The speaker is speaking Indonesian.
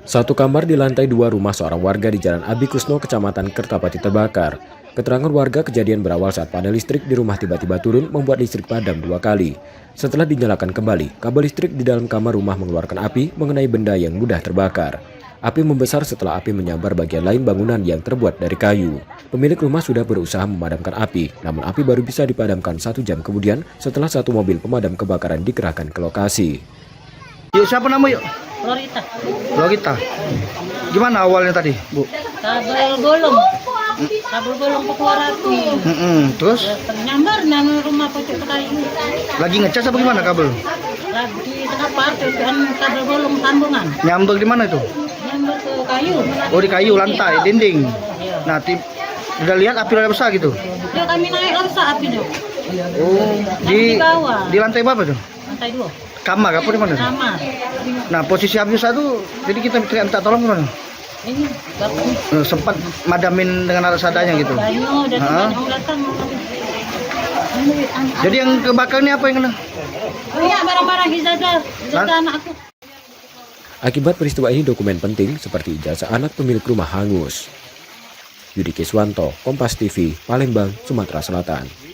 Satu kamar di lantai 2 rumah seorang warga di Jalan Abi Kusno, Kecamatan Kertapati terbakar. Keterangan warga, kejadian berawal saat panel listrik di rumah tiba-tiba turun membuat listrik padam 2 kali. Setelah dinyalakan kembali, kabel listrik di dalam kamar rumah mengeluarkan api mengenai benda yang mudah terbakar. Api membesar setelah api menyambar bagian lain bangunan yang terbuat dari kayu. Pemilik rumah sudah berusaha memadamkan api, namun api baru bisa dipadamkan 1 jam kemudian setelah 1 mobil pemadam kebakaran dikerahkan ke lokasi. Yuk, siapa nama yuk? Florita. Florita. Gimana awalnya tadi, Bu? Kabel bolong. Kabel bolong keluar api. Terus Nyambar nang rumah pojok kayu. lagi ngecas apa gimana kabel? Lagi tengah partai kan kabel bolong sambungan. Nyambel di mana itu? Nyambar ke kayu. Oh, di kayu lantai, dinding. Iya. Nah, udah lihat api udah besar gitu. Ya kami naik lantai api tuh. Oh, di bawah. di lantai berapa tuh? Lantai 2. Kamar apa di mana? Kamar. Nah, posisi api besar tuh, jadi kita minta tolong gimana? Ini bapak Sempat madamin dengan alat seadanya gitu. banyak dan Hah? banyak datang. Jadi yang kebakar ini apa yang kena? Oh iya, barang-barang ijazah anakku. Akibat peristiwa ini dokumen penting seperti ijazah anak pemilik rumah hangus. Yudi Kiswanto, Kompas TV, Palembang, Sumatera Selatan.